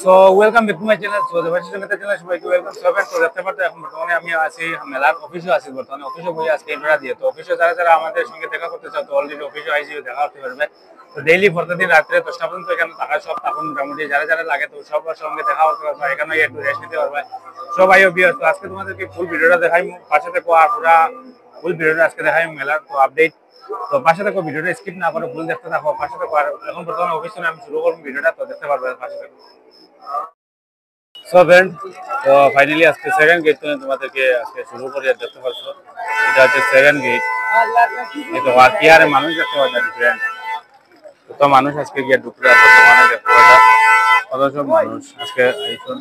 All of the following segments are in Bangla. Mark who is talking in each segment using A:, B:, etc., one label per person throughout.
A: So welcome back to my channel. So Debashis Sangeeta channel সবাইকে ওয়েলকাম। সো ফ্রেন্ড, তো দেখতে পারতো এখন বর্তমানে আমি আছি মেলার অফিসে আছি। বর্তমানে অফিসে বই আজকে ইন্টারভিউ দিয়ে, তো অফিসে যারা যারা আমাদের সঙ্গে দেখা করতে চাও তো অলরেডি অফিসে আইসি দেখা করতে পারবে। তো ডেইলি প্রতিদিন রাত্রে 10টা পর্যন্ত এখানে থাকা সব তখন মোটামুটি যারা যারা লাগে তো সবার সঙ্গে দেখা করতে পারবে, এখানে একটু রেস্ট নিতে পারবে সবাই। তো আজকে তোমাদেরকে ফুল ভিডিওটা দেখাই, পাশে থেকে পুরা ফুল ভিডিওটা আজকে দেখাই মেলার তো আপডেট। তো পাশে থাকো, ভিডিওটা স্কিপ না করে ফুল দেখতে থাকো, পাশে থাকো। আর এখন বর্তমানে অফিসে আমি শুরু করবো ভিডিওটা, তো দেখতে পারবে পাশে থাকো। সো ফ্রেন্ড, তো ফাইনালি আজকে সেকেন্ড গেট তোমাদেরকে আজকে শুরু করে দেখতে পাচ্ছ। এটা হচ্ছে সেকেন্ড গেট। তো আর কি আর মানুষ দেখতে পাচ্ছেন ফ্রেন্ড, তো মানুষ আজকে গিয়ে ঢুকলে বর্তমানে দেখতে পাচ্ছেন কত সব মানুষ আজকে আইসুন।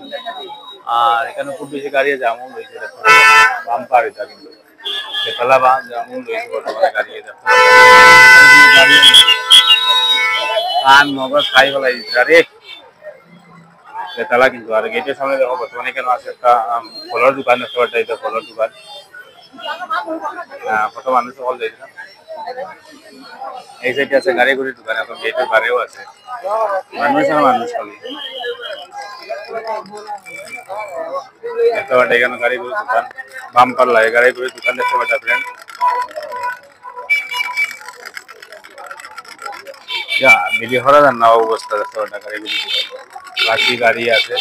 A: আর এখানে খুব বেশি গাড়ি জামুন রয়েছে, বাম্পার এটা কিন্তু বেতলা বা জামুন রয়েছে বর্তমানে গাড়ি দেখতে পাচ্ছেন। আর নগর খাই বলাই গাড়ি বেতলা কিন্তু। আর গেটের সামনে দেখো বর্তমানে কেন আছে একটা ফলের দোকান দেখতে পাচ্ছি, এটা ফলের দোকান। কত মানুষ সকল দেখছিলাম। এই সাইডে আছে গাড়ি গুড়ির দোকান, এখন গেটের বাইরেও আছে মানুষ আর মানুষ খালি দেখতে পাচ্ছি। এখানে গাড়ি গুড়ির দোকান, বাম্পার লাগে গাড়ি গুড়ির দোকান দেখতে পাচ্ছি ফ্রেন্ড। বিলি হরা যান না অবস্থা দেখতে পাচ্ছি গাড়ি গুড়ির দোকান, বাকি গাড়ি আছে।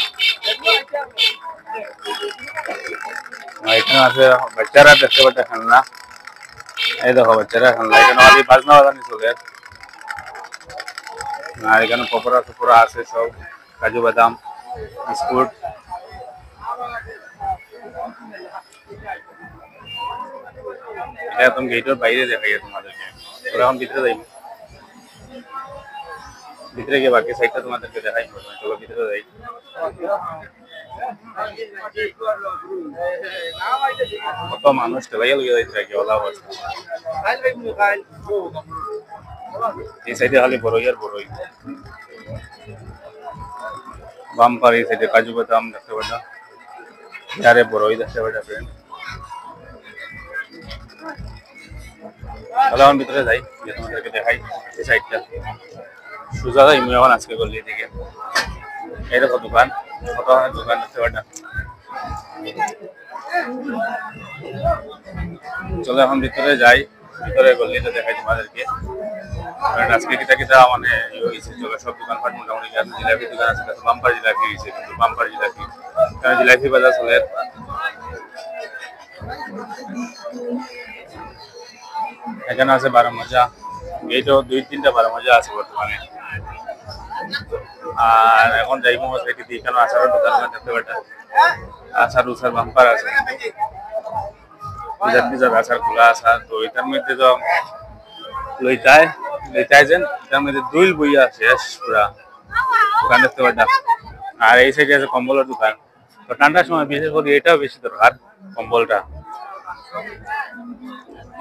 A: এখানে আছে বাচ্চারা দেখতে পাচ্ছি খেলনা, এই দেখো বাচ্চারা খেলনা। এখানে আগে বাজনা বাজানি চলে। আর এখানে পকোড়া টুকরা আছে সব, কাজু বাদাম বিস্কুট। এটা একদম গেটের বাইরে দেখাই তোমাদেরকে। ওরা এখন ভিতরে যাইব, ভিতরে গিয়ে বাকি সাইডটা তোমাদেরকে দেখাই। চলো ভিতরে যাই। কত মানুষ ঠেলাইয়া লইয়া যাইতে কি ওলা অবস্থা। এই সাইডে খালি বড়ই আর বড়ই, বাম্পার। এই সাইডে কাজু বাদাম দেখতে পাচ্ছ, আরে বড়ই দেখতে পাচ্ছ ফ্রেন্ড। তাহলে এখন ভিতরে যাই, তোমাদেরকে দেখাই এই সাইডটা। সোজা যাই আমি এখন আজকে গলি থেকে। এইরকম দোকান, কত দোকান দেখতে পাচ্ছ। চলো এখন ভিতরে যাই, ভিতরে গলিটা দেখাই তোমাদেরকে। কারণ আজকে কিটা কিটা মানে ইয়ে হয়েছে। চলো সব দোকান ফাট মোটামুটি জিলাপি দোকান আছে, বাম্পার জিলাপি হয়েছে কিন্তু, বাম্পার জিলাপি। কারণ জিলাপি বাজার চলে। এখানে আছে 12 মজা, এইটাও 2-3টা 12 মজা আছে বর্তমানে। আর এখন যাই মোমো সাইডে দিয়ে, এখানে আচারের দোকান দেখতে পাচ্ছ, আচার উচার বাম্পার আছে কিন্তু আচার খোলা আচার। তো এটার মধ্যে তো লইতায় যেন এটার মধ্যে দুইল বইয়া শেষ পুরা দোকান দেখতে পাচ্ছ। আর এই সাইডে আছে কম্বলের দোকান। তো ঠান্ডার সময় বিশেষ করে এটাও বেশি দরকার, কম্বলটা।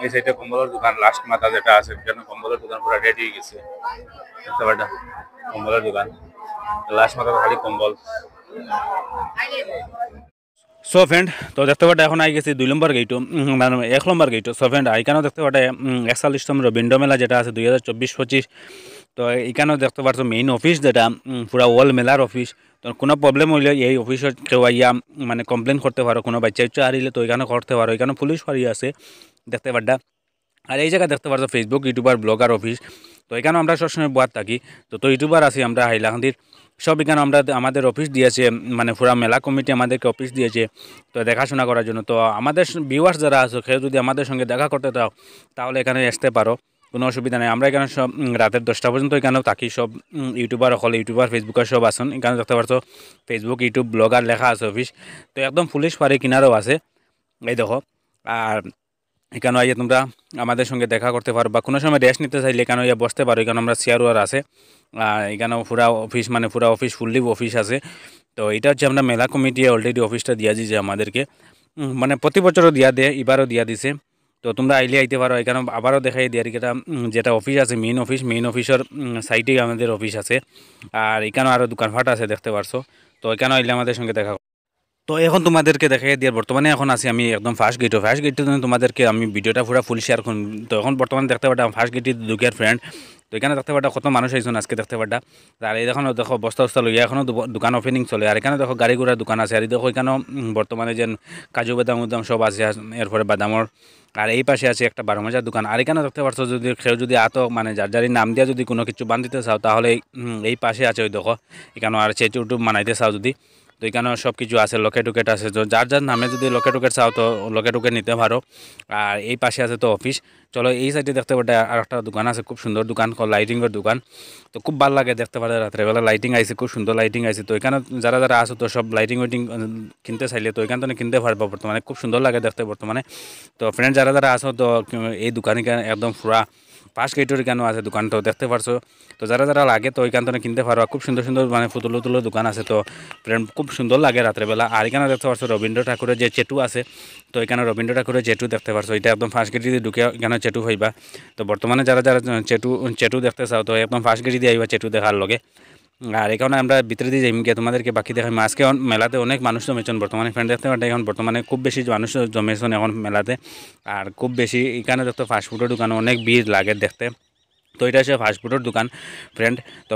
A: এই সাইডে কম্বলের দোকান লাস্ট মাথা যেটা আছে, এখানে কম্বলের দোকান পুরো রেডি হয়ে গেছে দেখতে পাচ্ছ। কম্বলের দোকান লাস্ট মাথা খালি কম্বল। সো ফ্রেন্ড, তো দেখতে পাটা এখন আই গেছি 2 নম্বর গেটও, মানে 1 নম্বর গেটও। সো ফ্রেন্ড, এইখানেও দেখতে পাটা 41তম রবীন্দ্র মেলা যেটা আছে 2024-25। তো এইখানেও দেখতে পাচ্ছ মেইন অফিস যেটা পুরা ওয়াল মেলার অফিস। তো কোনো প্রবলেম হইলে এই অফিসত কেউ আইয়া মানে কমপ্লেন করতে পারো, কোনো বাচ্চা উচ্চা হারিলে তো এখানে করতে পারো। এখানে পুলিশ ফাঁড়ি আছে দেখতে পাড্ডা। আর এই জায়গায় দেখতে পাচ্ছ ফেসবুক, ইউটিউবার, ব্লগার অফিস। তো এখানেও আমরা সবসময় বাদ থাকি। তো ইউটিউবার আছি আমরা হাইলাকান্দির সব। এখানে আমরা আমাদের অফিস দিয়েছে, মানে পুরা মেলা কমিটি আমাদেরকে অফিস দিয়েছে তো দেখাশোনা করার জন্য। তো আমাদের ভিউয়ার্স যারা আছে, কেউ যদি আমাদের সঙ্গে দেখা করতে চাও তাহলে এখানে আসতে পারো, কোনো অসুবিধা নেই। আমরা এখানে সব রাতের 10টা পর্যন্ত এখানেও থাকি। সব ইউটিউবার হলে ইউটিউবার, ফেসবুকার সব আসুন। এখানে দেখতে পাচ্ছ ফেসবুক, ইউটিউব, ব্লগার লেখা আছে অফিস। তো একদম পুলিশ ফাঁড়ি কিনারও আছে, এই দেখো। আর এখানে আইয়া তোমরা আমাদের সঙ্গে দেখা করতে পারো, বা কোনো সময় রেস্ট নিতে চাইলে এখানে আইয়া বসতে পারো। এখানে আমরা চেয়ার ওয়ার আছে। এখানেও পুরা অফিস, মানে পুরা অফিস ফুললি অফিস আছে। তো এটা হচ্ছে আমরা মেলা কমিটি অলরেডি অফিসটা দিয়া দিয়েছে আমাদেরকে, মানে প্রতি বছরও দিয়া দেয়, এবারও দিয়া দিছে। তো তোমরা আইলে আইতে পারো। এখানে আবারও দেখাই দিয়ে এটা যেটা অফিস আছে, মেইন অফিসের সাইডেই আমাদের অফিস আছে। আর এখানেও আরও দোকানপাট আছে দেখতে পারছো। তো এখানেও আইলে আমাদের সঙ্গে দেখা। তো এখন তোমাদেরকে দেখাই দিয়ে বর্তমানে এখন আছি আমি একদম ফার্স্ট গেটে তোমাদেরকে আমি ভিডিওটা পুরো ফুল শেয়ার করুন। তো এখন বর্তমানে দেখতে পাচ্ছি ফার্স্ট গেটে দুঃখের ফ্রেন্ড। তো এখানে দেখতে পাটা কত মানুষ আইসুন আজকে দেখতে পাটা। আর এই দেখো বস্তা বস্তা লইয়া এখনও দোকান ওপেনিং চলে। আর এখানে দেখো গাড়ি ঘোড়ার দোকান আছে। আর দেখো এখানেও বর্তমানে যে কাজু বাদাম উদাম সব আছে, এরপরে বাদামর। আর এই পাশে আছে একটা 12 মজার দোকান। আর এখানে দেখতে পাচ্ছ যদি কেউ যদি মানে যার যারই নাম দিয়ে যদি কোনো কিছু বান্ধিতে চাও তাহলে এই পাশে আছে ওই দেখো এখানে। আর চেটু টুপ বানাইতে চাও যদি, তো এখানেও সব কিছু আছে, লকেট উকেট আছে। তো যার যার নামে যদি লকেট উকেট চাও তো লকেট উকেট নিতে পারো। আর এই পাশে আছে তো অফিস। চলো এই সাইডে দেখতে পারে আর একটা দোকান আছে, খুব সুন্দর দোকান, লাইটিংয়ের দোকান। তো খুব ভালো লাগে দেখতে পারে রাত্রেবেলা লাইটিং আইছে, খুব সুন্দর লাইটিং আইছে। তো এখানে যারা যারা আসো তো সব লাইটিং ওয়াইটিং কিনতে চাইলে তো এখান থেকে কিনতে পারবো বর্তমানে, খুব সুন্দর লাগে দেখতে বর্তমানে। তো ফ্রেন্ড যারা যারা আসো তো এই দোকানে একদম পুরা ফার্স্ট গেটের কেন আছে দোকান, তো দেখতে পারছো। তো যারা যারা লাগে তো ওইখান থেকে কিনতে পারো। খুব সুন্দর সুন্দর মানে ফুতুলো তুলো দোকান আছে। তো ফ্রেন্ড খুব সুন্দর লাগে রাত্রেবেলা। আর এখানে দেখতে পারছো রবীন্দ্র ঠাকুরের যে চেটু আছে, তো এখানে রবীন্দ্র ঠাকুরের চেটু দেখতে পারছো। এটা একদম ফার্স্ট গেট দিয়ে ঢুকে এখানে চেটু হইবা। তো বর্তমানে যারা যারা চেটু দেখতে চাও তো একদম ফার্স্ট গেট দিয়ে আইবা চেটু দেখার লগে। আর এখানে আমরা ভিতরে দিয়ে যাইম গিয়ে তোমাদেরকে বাকি দেখাইম। আজকে মেলাতে অনেক মানুষ জমেছেন বর্তমানে ফ্রেন্ড দেখতে পারে। এখন বর্তমানে খুব বেশি মানুষ জমেছেন এখন মেলাতে। আর খুব বেশি এখানে দেখতে ফাস্টফুডের দোকানে অনেক ভিড় লাগে দেখতে। তো এটা হচ্ছে ফাস্টফুডের দোকান ফ্রেন্ড। তো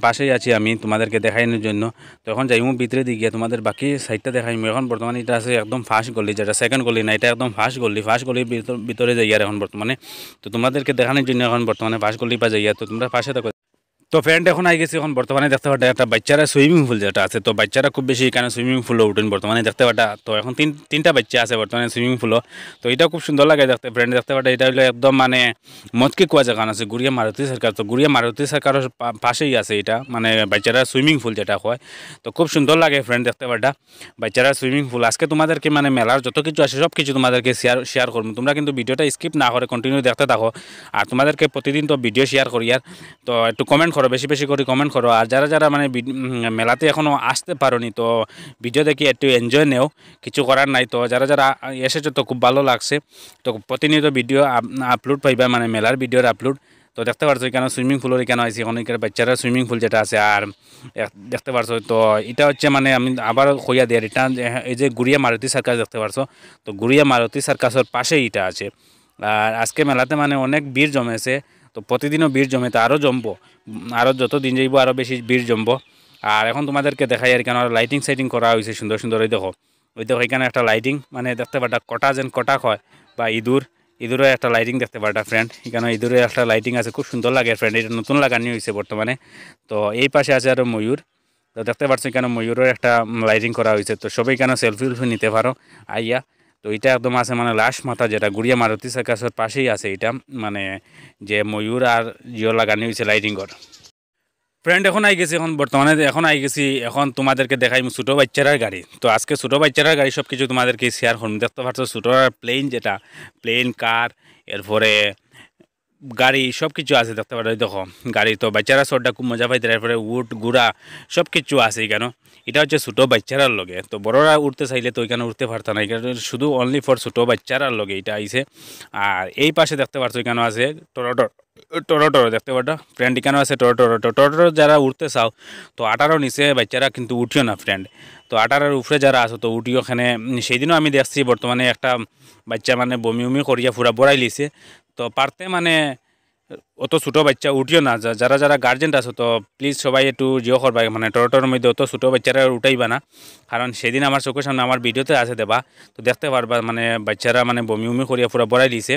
A: পাশেই আছি আমি তোমাদেরকে দেখানোর জন্য। তো এখন যাইমু ভিতরে দিয়ে গিয়ে তোমাদের বাকি সাইডটা দেখাইমু। এখন বর্তমানে এটা আছে একদম ফার্স্ট গলি, যেটা সেকেন্ড গলি না, এটা একদম ফার্স্ট গলির ভিতরে যাই আর এখন বর্তমানে। তো তোমাদেরকে দেখানোর জন্য এখন বর্তমানে ফার্স্ট গলি পা যাইয়া। তো তোমরা পাশে থাকো। তো ফ্রেন্ড এখন আই গেছি, এখন বর্তমানে দেখতে পাটা একটা বাচ্চারা সুইমিং পুল যেটা আছে। তো বাচ্চারা খুব বেশি এখানে সুইমিং পুলও উঠেন বর্তমানে দেখতে পাটা। তো এখন তিনটা বাচ্চা আছে বর্তমানে সুইমিং পুলও। তো এটা খুব সুন্দর লাগে দেখতে ফ্রেন্ড দেখতে পাটা। এটা হলো একদম মানে মতকি কুয়া জায়গা আছে গুড়িয়া মারুতি সার্কার। তো গুড়িয়া মারুতি সার্কারের পাশেই আছে এটা, মানে বাচ্চারা সুইমিং পুল যেটা হয়। তো খুব সুন্দর লাগে ফ্রেন্ড দেখতে পাটা বাচ্চারা সুইমিং পুল। আজকে তোমাদেরকে মানে মেলার যত কিছু আছে সব কিছু তোমাদেরকে শেয়ার করবো। তোমরা কিন্তু ভিডিওটা স্কিপ না করে কন্টিনিউ দেখতে থাকো। আর তোমাদেরকে প্রতিদিন তো ভিডিও শেয়ার করি। আর তো একটু কমেন্ট করো, বেশি বেশি করে কমেন্ট করো। আর যারা যারা মানে মেলাতে এখনও আসতে পারোনি তো ভিডিও দেখি একটু এনজয় নেও, কিছু করার নাই। তো যারা যারা এসেছো তো খুব ভালো লাগছে। তো প্রতিনিয়ত ভিডিও আপলোড পাইবা, মানে মেলার ভিডিওর আপলোড। তো দেখতে পারছো এখানে সুইমিং পুলের এখানে আছে অনেকের বাচ্চারা সুইমিং পুল যেটা আছে। আর দেখতে পারছো তো এটা হচ্ছে মানে আমি আবার কইয়া দিই এটা, এই যে গুড়িয়া মারুতি সার্কাস দেখতে পারছো। তো গুড়িয়া মারুতি সার্কাসের পাশেই এটা আছে। আর আজকে মেলাতে মানে অনেক ভিড় জমেছে। তো প্রতিদিনও ভিড় জমে, তো আরও জমবো, আরও যত দিন যাইব আরও বেশি ভিড় জমবো। আর এখন তোমাদেরকে দেখাই আর কেন লাইটিং সাইটিং করা হয়েছে সুন্দর সুন্দর। ওই দেখো এখানে একটা লাইটিং, মানে দেখতে পাটা কটা যেন কটা হয় বা ইঁদুরের একটা লাইটিং দেখতে পাটা ফ্রেন্ড। এখানে ইঁদুরের একটা লাইটিং আছে, খুব সুন্দর লাগে ফ্রেন্ড। এটা নতুন লাগানি হয়েছে বর্তমানে। তো এই পাশে আছে আরও ময়ূর। তো দেখতে পাচ্ছি এখানে ময়ূরের একটা লাইটিং করা হয়েছে। তো সবাই কেন সেলফি নিতে পারো আইয়া। তো এটা একদম আছে মানে লাশ মাথা যেটা গুড়িয়া মারুতি সার্কাসের পাশেই আছে এটা, মানে যে ময়ূর আর জিও লাগানি হয়েছে লাইটিংর। ফ্রেন্ড এখন আই গেছি, এখন তোমাদেরকে দেখাই ছোটো বাচ্চারার গাড়ি। তো আজকে ছোটো বাচ্চারার গাড়ি সব কিছু তোমাদেরকে শেয়ার করুন। দেখতে পাচ্ছ ছোটো প্লেন যেটা প্লেন কার, এরপরে গাড়ি সব কিছু আছে দেখতে পাচ্ছ। দেখো গাড়ি তো বাচ্চারা শটটা খুব মজা পাইতে। এরপরে উট গুড়া সব কিছু আছে কেন। এটা হচ্ছে ছোটো বাচ্চারার লগে। তো বড়রা উঠতে চাইলে তো এখানে উঠতে পারতো না, এখানে শুধু অনলি ফর ছোটো বাচ্চারার লগে এটা আইছে। আর এই পাশে দেখতে পাচ্ছ এখানে আছে টরোটর দেখতে পাচ্ছ ফ্রেন্ড। এখানে আছে টরোটর যারা উঠতে চাও তো 18 নিচে বাচ্চারা কিন্তু উঠিও না ফ্রেন্ড। তো 18-এর উপরে যারা আছো তো উঠিও। ওখানে সেই দিনও আমি দেখছি বর্তমানে একটা বাচ্চা মানে বমি করিয়া পুরা বড়াই লিছে। তো পারতে মানে অত ছোটো বাচ্চা উঠিও না। যারা যারা গার্জেন্ট আছো তো প্লিজ সবাই একটু জিও করবা, মানে টরোটরের মধ্যে অত ছোটো বাচ্চারা উঠাইবা না। কারণ সেদিন আমার চোখের সামনে আমার ভিডিওতে আছে দেবা, তো দেখতে পারবা মানে বাচ্চারা মানে বমি করিয়া পুরো বড়াই দিছে।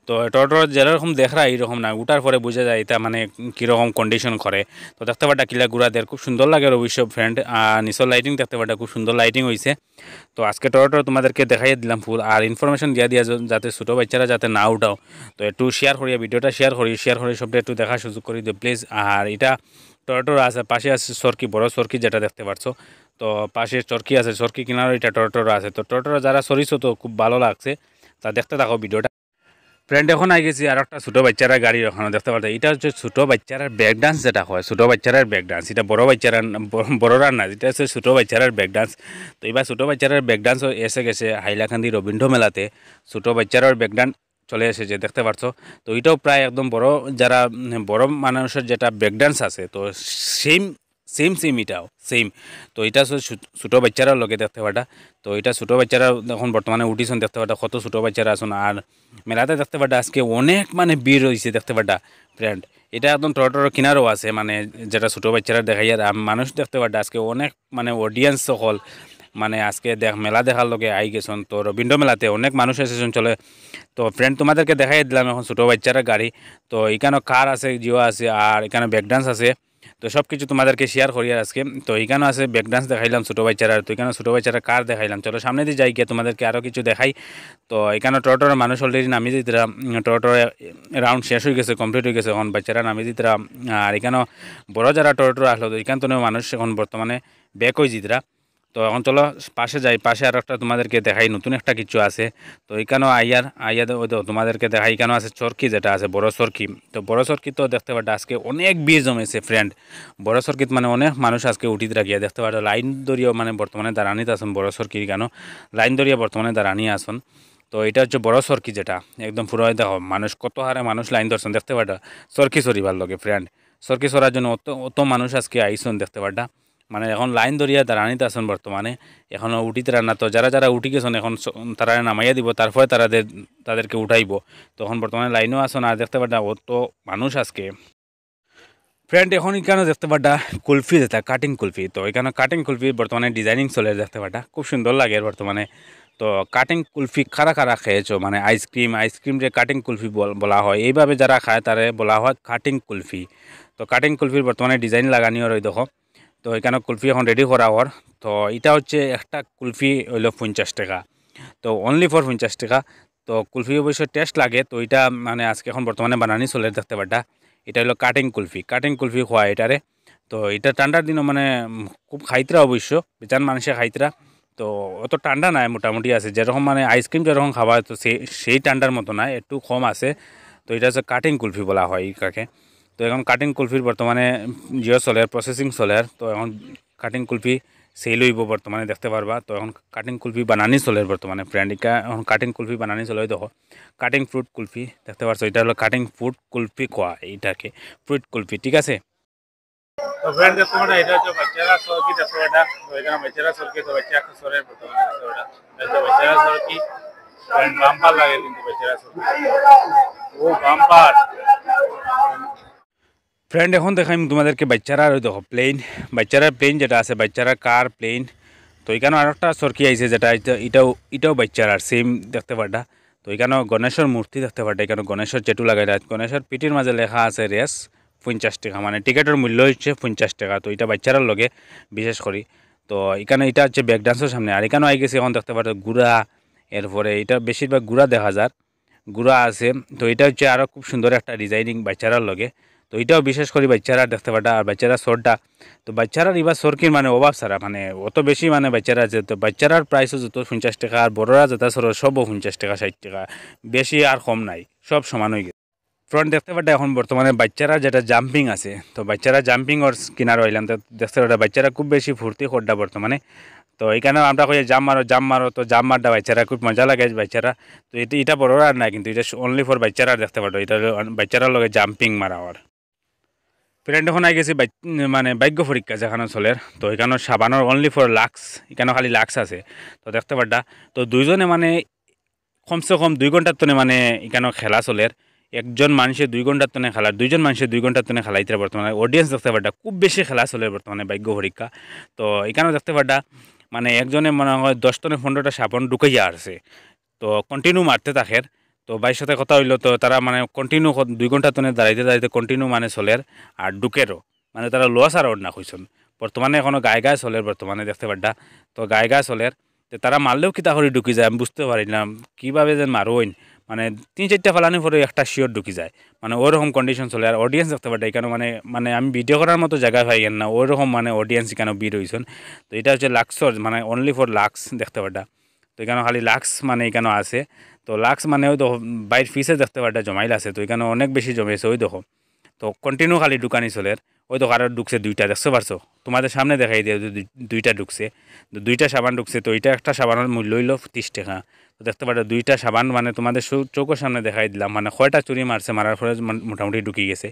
A: তো টরোটর যেরকম দেখরা এইরকম না, উঠার পরে বোঝা যায় এটা মানে কীরকম কন্ডিশন করে। তো দেখতে পারটা কিলা গুড়াদের খুব সুন্দর লাগে অবশ্য ফ্রেন্ড। নিচের লাইটিং দেখতে পারটা খুব সুন্দর লাইটিং হয়েছে। তো আজকে টরোটর তোমাদেরকে দেখাই দিলাম ফুল। আর ইনফরমেশন দিয়া যাতে ছোটো বাচ্চারা যাতে না উঠাও। তো একটু শেয়ার করিয়া ভিডিওটা শেয়ার করি সবটা একটু দেখার সুযোগ করে দিও প্লিজ। আর এটা টরোটর আছে, পাশে আছে সরকি, বড় সরকি যেটা দেখতে পারছো। তো পাশে চরকি আছে, চরকি কিনারও এটা টরোটর আছে। তো টরোটর যারা সরিছো তো খুব ভালো লাগছে, তা দেখতে থাকো ভিডিওটা ফ্রেন্ড। এখন আই গেছি আর একটা ছোটো বাচ্চারা গাড়ি ওখানে দেখতে পারতো। এটা হচ্ছে ছোটো বাচ্চারার ব্যাক ডান্স যেটা হয়, ছোটো বাচ্চারার ব্যাক ডান্স। এটা বড়রা না, এটা হচ্ছে ছোটো বাচ্চারার ব্যাক ডান্স। তো এবার ছোটো বাচ্চারার ব্যাক ডান্সও এসে গেছে হাইলাকান্দি রবীন্দ্র মেলাতে। ছোটো বাচ্চারার ব্যাক ডান্স চলে এসেছে দেখতে পারছো। তো এটাও প্রায় একদম বড় যারা বড় মানুষের যেটা ব্যাক ডান্স আছে তো সেম সেম সেম এটাও সেম। তো এটা ছোটো বাচ্চারা লগে দেখতে পাটা। তো এটা ছোটো বাচ্চারা এখন বর্তমানে উঠিছেন দেখতে পাটা, কত ছোটো বাচ্চারা আছেন। আর মেলাতে দেখতে পাটা আজকে অনেক মানে ভিড় হয়েছে দেখতে পাটা ফ্রেন্ড। এটা একদম টরটর কিনারও আছে, মানে যেটা ছোটো বাচ্চারা দেখাই। আর মানুষ দেখতে পাটা আজকে অনেক মানে অডিয়েন্স সকল মানে আজকে মেলা দেখার লগে আই গেছেন। তো রবীন্দ্র মেলাতে অনেক মানুষ এসেছেন চলে। তো ফ্রেন্ড তোমাদেরকে দেখাই দিলাম এখন ছোটো বাচ্চারা গাড়ি। তো এখানে কার আছে, জিও আছে, আর এখানে ব্যাক ডান্স আছে। তো সব কিছু তোমাদেরকে শেয়ার করি আর আজকে। তো এখানে আছে ব্যাক ডান্স দেখাইলাম ছোটো বাচ্চারা, তো এখানে ছোটো বাচ্চারা কার দেখাইলাম। চলো সামনে দিয়ে যাই গিয়ে তোমাদেরকে আরও কিছু দেখাই। তো এখানে টরটর মানুষ অলরেডি নামিয়ে দিতরা, টরটর রাউন্ড শেষ হয়ে গেছে, কমপ্লিট হয়ে গেছে, এখন বাচ্চারা নামিয়ে দিতরা। আর এখানেও বড় যারা টরটর আসলো, তো এখান তো মানুষ এখন বর্তমানে ব্যাক হয়ে জিতরা। তো এখন চলো পাশে যাই, পাশে আর একটা তোমাদেরকে দেখাই, নতুন একটা কিছু আছে। তো এখানেও আইয়া ওই তো তোমাদেরকে দেখাই, এখানেও আছে চরকি যেটা আছে বড় চরকি। তো বড় চরকি তো দেখতে পাটা আজকে অনেক ভিড় জমেছে ফ্রেন্ড। বড় চরকিত মানে অনেক মানুষ আজকে উঠিত রাখিয়া দেখতে পাটা, লাইন দরিয়াও মানে বর্তমানে দাঁড়ানিতে আসুন বড় চরকির কেন লাইন দরিয়া বর্তমানে দাঁড়ানি আসুন। তো এটা হচ্ছে বড় চরকি যেটা একদম পুরো দেখো মানুষ কত হারে মানুষ লাইন ধরছেন দেখতে পাটা চরকি চরিবার লগে ফ্রেন্ড। চরকি চড়ার জন্য অত অত মানুষ আজকে আইসন দেখতে পাটা, মানে এখন লাইন ধরিয়া দাঁড়ানিতে আছেন বর্তমানে। এখনও উঠিতে রান্না, তো যারা যারা উঠি গেছেন এখন তারা নামাইয়া দিব, তারপরে তাদেরকে উঠাইব। তখন বর্তমানে লাইনও আসুন। আর দেখতে পাটা অত মানুষ আজকে ফ্রেন্ড। এখন এখানে দেখতে পাটা কুলফি যেটা কাটিং কুলফি। তো এখানে কাটিং কুলফি বর্তমানে ডিজাইনিং চলে দেখতে পাটা, খুব সুন্দর লাগে বর্তমানে। তো কাটিং কুলফি কারা কারা খেয়েছো, মানে আইসক্রিম যে কাটিং কুলফি বলা হয়, এইভাবে যারা খায় তারে বলা হয় কাটিং কুলফি। তো কাটিং কুলফির বর্তমানে ডিজাইন লাগানিও রই দেখো। তো এখানে কুলফি এখন রেডি করা হওয়ার। তো এটা হচ্ছে একটা কুলফি হইল 50 টাকা, তো অনলি ফর 50 টাকা। তো কুলফি অবশ্য টেস্ট লাগে। তো এটা মানে আজকে এখন বর্তমানে বানানি চলে দেখতে পাটা। এটা হলো কাটিং কুলফি খোয়া এটারে। তো এটা ঠান্ডার দিনও মানে খুব খাইতরা অবশ্য, বেচান মানুষে খাইতরা। তো অত ঠান্ডা নাই, মোটামুটি আছে যেরকম মানে আইসক্রিম যেরকম খাওয়া, তো সেই ঠান্ডার মতো নাই, একটু কম আছে। তো এটা হচ্ছে কাটিং কুলফি বলা হয় কাকে। তো এখন কাটিং কুলফির বর্তমানে জিও চলে, প্রসেসিং চলে। তো এখন কাটিং কুলফি সেল হইব বর্তমানে দেখতে পারবা। তো এখন কাটিং কুলফি বানানি চলে বর্তমানে ফ্রেন্ড। এখন কাটিং কুলফি বানানি চলে দেখো, কাটিং ফ্রুট কুলফি দেখতে পারছো। এটা হলো কাটিং ফ্রুট কুলফি কোয়া এইটাকে, ফ্রুট কুলফি, ঠিক আছে। তো ফ্রেন্ড দেখতে পাটা এটা হচ্ছে বাচ্চারা সরকি দেখতে পাটা। তো এখানে বাচ্চারা সরকি, তো বাচ্চা সরের বর্তমানে দেখতে পাটা এটা বাচ্চারা সরকি ফ্রেন্ড। বাম্পার লাগে কিন্তু বাচ্চারা সরকি, ও বাম্পার ফ্রেন্ড। এখন দেখাই তোমাদেরকে বাচ্চারা দেখো বাচ্চারা প্লেন যেটা আছে, বাচ্চারা কার প্লেন। তো এখানে আর একটা সরকি আইছে যেটা এটাও বাচ্চারা সেম দেখতে পাটা। তো এখানেও গণেশের মূর্তি দেখতে পাটা, এখানে গণেশের চেটু লাগাই, গণেশের পিঠির মাঝে লেখা আছে রেস 50 টাকা, মানে টিকেটের মূল্য হচ্ছে 50 টাকা। তো এটা বাচ্চারার লগে বিশেষ করি। তো এখানে এটা হচ্ছে ব্যাক ডান্সের সামনে। আর এখানেও আই গেছে এখন দেখতে পাটা গুড়া, এরপরে এটা বেশিরভাগ গুড়া দেখা যায়, গুড়া আছে। তো এটা হচ্ছে আরও খুব সুন্দর একটা ডিজাইনিং বাচ্চারার লগে। তো এটাও বিশেষ করে বাচ্চারা দেখতে পাটা। আর বাচ্চারা সরটা, তো বাচ্চারার এবার সরকির মানে অভাব সারা, মানে অত বেশি মানে বাচ্চারা আছে। তো বাচ্চারার প্রাইসও যত 50 টাকা, আর বড়রা যেটা সর সবও 50 টাকা 60 টাকা, বেশি আর কম নাই, সব সমান হয়ে গেছে ফ্রন্ট দেখতে পাটা। এখন বর্তমানে বাচ্চারা যেটা জাম্পিং আছে, তো বাচ্চারা জাম্পিং ওর কিনার হইলাম। তো দেখতে পাটা বাচ্চারা খুব বেশি ফুর্তি করটা বর্তমানে। তো এইখানে আমরা কই জাম মারো, তো জাম মারটা বাচ্চারা খুব মজা লাগে বাচ্চারা। তো এটা বড়রা আর না, কিন্তু এটা অনলি ফর বাচ্চারা দেখতে পাটো, এটা বাচ্চারা লগে জাম্পিং মারা হওয়ার। ফ্রেন্ড এখন আই গেছি মানে ভাগ্য পরীক্ষা যেখানে চলে। তো এখানে সাবানোর অনলি ফর লাক্স, এখানে খালি লাক্স আছে। তো দেখতে পাটা তো দুইজনে মানে কমসে কম 2 ঘন্টার তনে মানে এখানে খেলা চলে। একজন মানুষের 2 ঘন্টার তনে খেলা, দুইজন মানুষের 2 ঘন্টার তনে খেলাইতে বর্তমানে অডিয়েন্স দেখতে পাটা খুব বেশি খেলা চলে বর্তমানে ভাগ্য পরীক্ষা। তো এখানেও দেখতে পাটা মানে একজনে মনে হয় 10 টনে 15টা সাবান ঢুকাইয়া আসছে। তো কন্টিনিউ মারতে থাকের। তো ভাইয়ের সাথে কথা হইলো, তো তারা মানে কন্টিনিউ 2 ঘন্টা তনে দাঁড়াইতে দাঁড়াইতে কন্টিনিউ মানে চলের। আর ডুকেরও মানে তারা লস আর না হইছেন বর্তমানে, এখনও গায়ে চলের বর্তমানে দেখতে পাড্ডা। তো গায়ে চলের, তো তারা মারলেও কিতা করে ঢুকি যায় আমি বুঝতে পারি না, কীভাবে যেন মারোইন। মানে 3-4টা ফালানি পরে একটা শিওর ঢুকি যায়, মানে ওরকম কন্ডিশন চলে। আর অডিয়েন্স দেখতে পাড্ডা এখানে মানে মানে আমি ভিডিও করার মতো জায়গা পাই না, ওরকম মানে অডিয়েন্স এখানে ভিড় হয়েছেন। তো এটা হচ্ছে লাক্সর, মানে অনলি ফর লাক্স দেখতে পাড্ডা। তো এখানে খালি লাক্স মানে এখানে আছে। তো লাক্স মানে ওই দেখো বাইর ফিসে দেখতে পাড্ডা জমাইল আছে। তো এখানে অনেক বেশি জমেছে ওই দেখো। তো কন্টিনিউ খালি দোকানি চলে। ওই দেখো আরও ঢুকছে 2টা, দেখতে পারছো? তোমাদের সামনে দেখাই দিয়ে 2টা ঢুকছে, তো 2টা সাবান ঢুকছে। তো এটা একটা সাবানের মূল্য হইল 30 টাকা। তো দেখতে পাচ্ছ দুইটা সাবান মানে তোমাদের চোখের সামনে দেখাই দিলাম মানে কয়টা চুরি মারছে, মারার পরে মোটামুটি ঢুকে গেছে।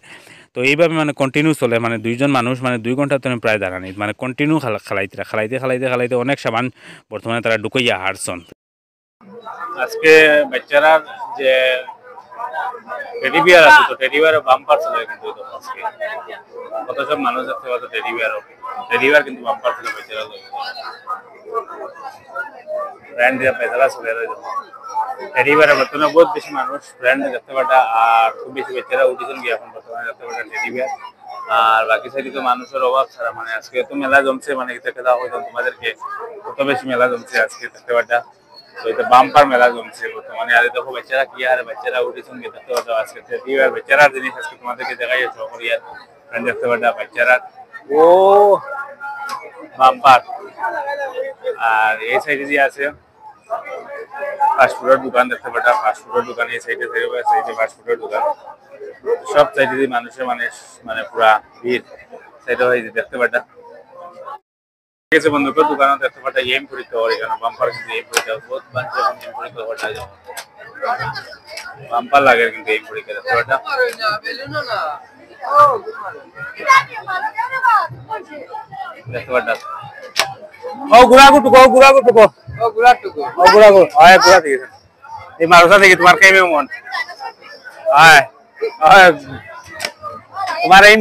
A: তো এইভাবে মানে কন্টিনিউ চলে, মানে দুইজন মানুষ মানে 2 ঘন্টা তো প্রায় দাঁড়ানি, মানে কন্টিনিউ খালাইতে অনেক সাবান বর্তমানে তারা ঢুকাইয়া হারছন। আজকে বাচ্চারা যে টেডি বিয়ার আছে, তো টেডি বিয়ারের বাম্পার চলে কিন্তু আজকে কত সব মানুষ দেখতে পাচ্ছ, টেডি বিয়ার কিন্তু বাম্পার ছিল বাচ্চারা ব্র্যান্ড দিয়ে পেছালা চলে টেডি বিয়ারের বর্তমানে বহুত বেশি মানুষ ব্র্যান্ড দেখতে পাটা, আর খুব বেশি বাচ্চারা উঠেছেন গিয়ে এখন বর্তমানে দেখতে পাটা টেডি বিয়ার। আর বাকি সাইডে তো মানুষের অভাব ছাড়া, মানে আজকে তো মেলা জমছে, মানে খেলা হইতাম তোমাদেরকে কত বেশি মেলা জমছে আজকে দেখতে পাটা। তো এটা বাম্পার মেলা জমছে বর্তমানে। আর দেখো বাচ্চারা কি আর বাচ্চারা উঠেছেন গিয়ে দেখতে পাটা আজকে টেডি বিয়ার বাচ্চারার জিনিস আজকে তোমাদেরকে দেখাই যাচ্ছে অপরিয়ার দেখতে পাটা বাচ্চারা ও বাম্পার। আর এই সাইডে যে আছে ফাস্টফুডের দোকান দেখতে পাটা, ফাস্টফুডের দোকান এই সাইডে সাইডে ফাস্টফুডের দোকান সব সাইডে মানুষের মানে পুরা ভিড় সাইডে হয়েছে দেখতে পাটা। ঠিক আছে বন্ধুকে দোকানে দেখতে পাটা এম পরীক্ষা করে কেন বাম্পার কিন্তু এম পরীক্ষা বহুত বাচ্চা এম পরীক্ষা করতে যায় বাম্পার লাগে কিন্তু এম পরীক্ষা দেখতে পাটা। দেখতে পাটা ও গুড়াগুটুকো হয় গুড়া থেকে এই মারুসা থেকে তোমার খাইবে মন হয় হয় তোমার এই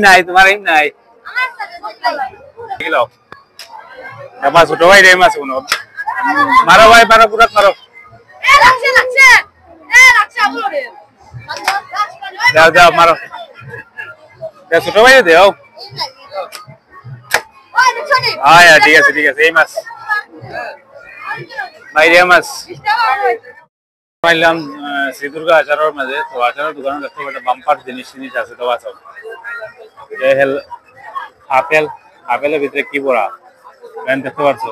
A: নাই কিলো এবার ছোট ভাই রেম আছে কোনো মারো ভাই মারো পুরা মারো দাও মারো ছোট ভাই দেও হ্যাঁ ঠিক আছে এই মাছ বাইরে মাছ পাইলাম শ্রী দুর্গা আচারের মাঝে। তো আচারের দোকানে দেখতে পাচ্ছি বাম্পার জিনিস আছে তো আছে আপেলের ভিতরে কি পড়া দেখতে পাচ্ছ,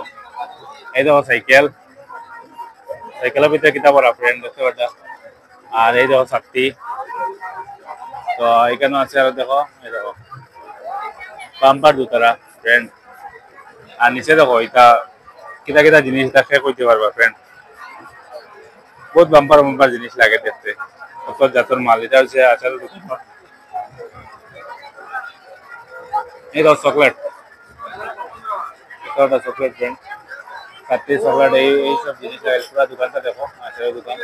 A: এই দেখো সাইকেলের ভিতরে কিতা পড়া ফ্রেন্ড দেখতে পাচ্ছ। আর এই দেখো চাকতি, তো এখানে আছে আর দেখো এই দেখো বাম্পার দুতারা ফ্রেন্ড। আর নিচে দেখো এটা কিতা জিনিস এটা শেষ করতে পারবা ফ্রেন্ড, বহুত বাম্পার জিনিস লাগে দেখতে কত জাতের মাল। এটা হচ্ছে আচারের দোকান। এই দেখো চকলেট ফ্রেন্ড, চারটি চকলেট এই সব জিনিস পুরো দোকানটা দেখো আচারের দোকান।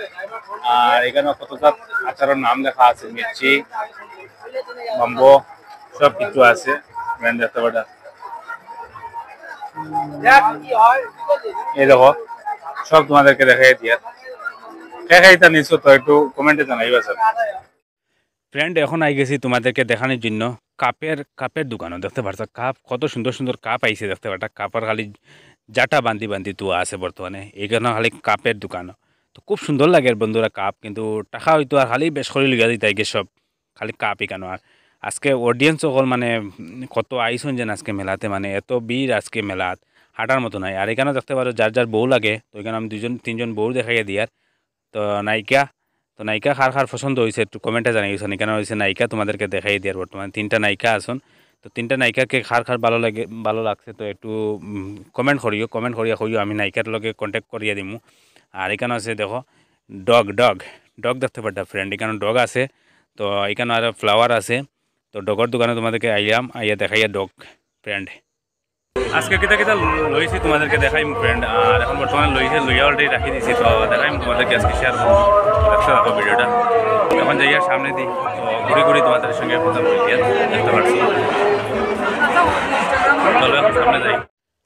A: আর এখানে কত আচারের নাম লেখা আছে, মির্চি বম্বো সব কিছু আছে ফ্রেন্ড দেখতে পাটা। এই দেখো সব তোমাদেরকে দেখাই দিয়া দেখাইতা নিছো তো একটু কমেন্টে জানাইবা স্যার। ফ্রেন্ড এখন আই গেছি তোমাদেরকে দেখানোর জন্য কাপের দোকানও দেখতে পারছো, কাপ কত সুন্দর কাপ আইছে দেখতে পাটা। কাপের খালি জাটা বান্ধি তো আছে বর্তমানে, এইখানে খালি কাপের দোকানও তো খুব সুন্দর লাগে বন্ধুরা কাপ, কিন্তু টাকা হয়তো আর খালি বেশ করে লিগা দিতে আইগে সব খালি কাপ এখানে। আর আজকে অডিয়েন্স সকল মানে কত আইসন যেন আজকে মেলাতে, মানে এত ভিড় আজকে মেলাত হাঁটার মতো নাই। আর এখানে দেখতে পারো যার বউ লাগে, তো এখানে আমি 2-3জন বউ দেখাইয়া দিয়ার। তো নায়িকা খার পছন্দ হয়েছে একটু কমেন্টে জানাইছেন, এখানে হয়েছে নায়িকা তোমাদেরকে দেখাই দিয়ার। বর্তমানে 3টা নায়িকা আসুন, তো 3টা নায়িকাকে খার ভালো লাগছে, তো একটু কমেন্ট করিয়া আমি নায়িকার লগে কন্ট্যাক্ট করিয়া দিমু। আর এখানে আছে দেখো ডগ দেখতে পারটা ফ্রেন্ড, এখানে ডগ আছে। তো এখানে আর ফ্লাওয়ার আছে, তো ডগর দোকানে তোমাদেরকে আইয়া দেখাইয়া ডগ ফ্রেন্ড। আজকে কিতা লইছি তোমাদেরকে দেখাইম ফ্রেন্ড। আর এখন বর্তমানে লইয়া অলরেডি রাখি দিছি, তো দেখাইম তোমাদেরকে আজকে শেয়ার করবো। দেখতে থাকো ভিডিওটা, এখন যাইয়া সামনে দিই তো ঘুরি তোমাদের সঙ্গে কথা বলি দিয়া দেখতে পাচ্ছি। চলো এখন সামনে যাই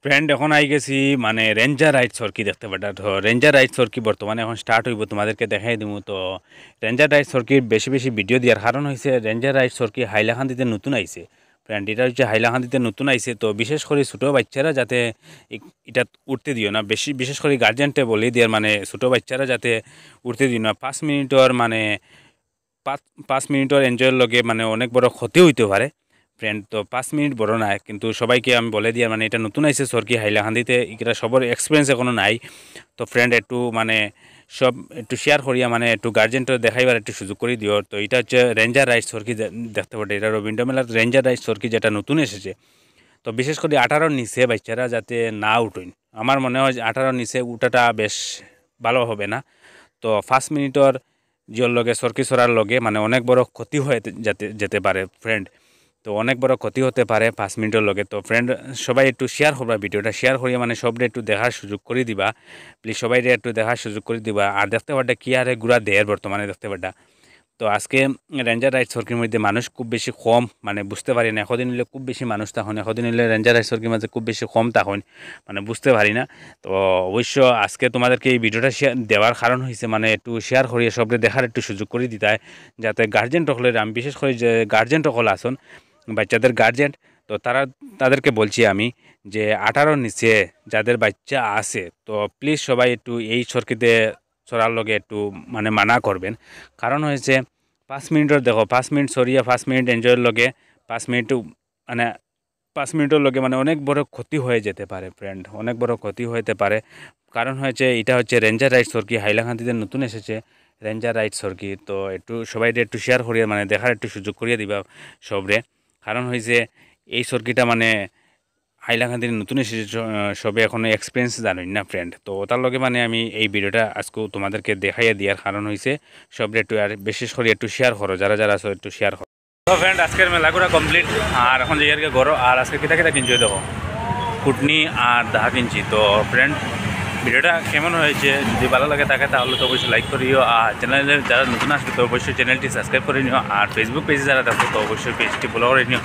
A: ফ্রেন্ড। এখন আই গেছি মানে রেঞ্জার রাইড সরকি দেখতে পাটা। তো রেঞ্জার রাইড সরকি বর্তমানে এখন স্টার্ট হইব, তোমাদেরকে দেখাই দিব। তো রেঞ্জার রাইড সরকির বেশি ভিডিও দেওয়ার কারণ হয়েছে রেঞ্জার রাইড সরকি হাইলাকান্দিতে নতুন আইছে ফ্রেন্ড। এটা হচ্ছে হাইলাকান্দিতে নতুন আইছে, তো বিশেষ করে ছোটো বাচ্চারা যাতে এটা উঠতে দিও না, বিশেষ করে গার্জেনটে বলে দিয়ে, মানে ছোটো বাচ্চারা যাতে উঠতে দিও না। 5 মিনিটর মানে 5 মিনিটর এনজয়ের লগে মানে অনেক বড় ক্ষতি হইতে পারে ফ্রেন্ড। তো 5 মিনিট বড় না, কিন্তু সবাইকে আমি বলে দিয়ে, মানে এটা নতুন আইছে সরকি হাইলাকান্দিতে, এটা সবার এক্সপিরিয়েন্স এখনো নাই। তো ফ্রেন্ড একটু মানে সব একটু শেয়ার করিয়া মানে একটু গার্জেনটা দেখাইবার একটু সুযোগ করে দিও। তো এটা হচ্ছে রেঞ্জার রাইড সরকি দেখতে পারে, এটা রবীন্দ্র মেলার রেঞ্জার রাইড সরকি যেটা নতুন এসেছে। তো বিশেষ করে 18-র নিচে বাচ্চারা যাতে না উঠেন, আমার মনে হয় 18-র নিচে উঠাটা বেশ ভালো হবে না। তো 5 মিনিটর জিওর লগে সরকি সরার লগে মানে অনেক বড় ক্ষতি হয়ে যেতে পারে ফ্রেন্ড। তো অনেক বড় ক্ষতি হতে পারে 5 মিনিটের লগে। তো ফ্রেন্ড সবাই একটু শেয়ার করবা, ভিডিওটা শেয়ার করিয়া মানে সবরে একটু দেখার সুযোগ করে দিবা প্লিজ, সবাই একটু দেখার সুযোগ করে দিবা। আর দেখতে পারটা কি আরে গুড়া দেয়ের বর্তমানে দেখতে পারটা। তো আজকে রেঞ্জার রাইড সর্কির মধ্যে মানুষ খুব বেশি কম, মানে বুঝতে পারি না। এতদিন হলে খুব বেশি মানুষ তখন, এতদিন হলে রেঞ্জার রাইড সর্কির মাঝে খুব বেশি কম তখন, মানে বুঝতে পারি না। তো অবশ্য আজকে তোমাদেরকে এই ভিডিওটা শেয়ার দেওয়ার কারণ হয়েছে মানে একটু শেয়ার করিয়ে সবরে দেখার একটু সুযোগ করে দিতে হয়, যাতে গার্জেন সকলে, আমি বিশেষ করে যে গার্জেন সকল আসুন বাচ্চাদের গার্জেন, তো তাদেরকে বলছি আমি যে 18 নিচে যাদের বাচ্চা আছে তো প্লিজ সবাই একটু এই সর্কিতে চড়ার লগে একটু মানে মানা করবেন। কারণ হয়েছে 5 মিনিটের দেখো, 5 মিনিট সরিয়ে 5 মিনিট এনজয়ের লগে 5 মিনিট মানে 5 মিনিটের লগে মানে অনেক বড় ক্ষতি হয়ে যেতে পারে ফ্রেন্ড, অনেক বড় ক্ষতি হতে পারে। কারণ হয়েছে এটা হচ্ছে রেঞ্জার রাইড সর্কি, হাইলাকান্দিতে নতুন এসেছে রেঞ্জার রাইড সর্কি। তো একটু সবাই একটু শেয়ার করিয়ে মানে দেখার একটু সুযোগ করিয়ে দিবা সবরে। কারণ হয়েছে এই সর্কিটা মানে হাইলাকান্দির নতুন এসেছে, সবে এখনো এক্সপিরিয়েন্স জানেন না ফ্রেন্ড। তো তার লগে মানে আমি এই ভিডিওটা আজকেও তোমাদেরকে দেখাইয়া দেওয়ার কারণ হয়েছে সবরে একটু আর বিশেষ করে একটু শেয়ার করো, যারা যারা আছো একটু শেয়ার করো। তো ফ্রেন্ড আজকের মেলাগুড়া কমপ্লিট, আর এখন যে ইয়ারকে ঘরো। আর আজকে কিতা কিতা কিনছি দেখো, কুটনি আর দাহা কিনছি। তো ফ্রেন্ড ভিডিওটা কেমন হয়েছে যদি ভালো লাগে থাকে তাহলে তো অবশ্যই লাইক করিও, আর চ্যানেলের যারা নতুন আসবে তো অবশ্যই চ্যানেলটি সাবস্ক্রাইব করে নিও, আর ফেসবুক পেজে যারা থাকো তো অবশ্যই পেজটি ফলো করে নিও।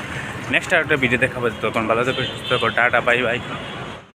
A: নেক্সট আর একটা ভিডিও দেখাবো, তখন ভালো থাকো, সুস্থ থাকো, টাটা বাই বাই।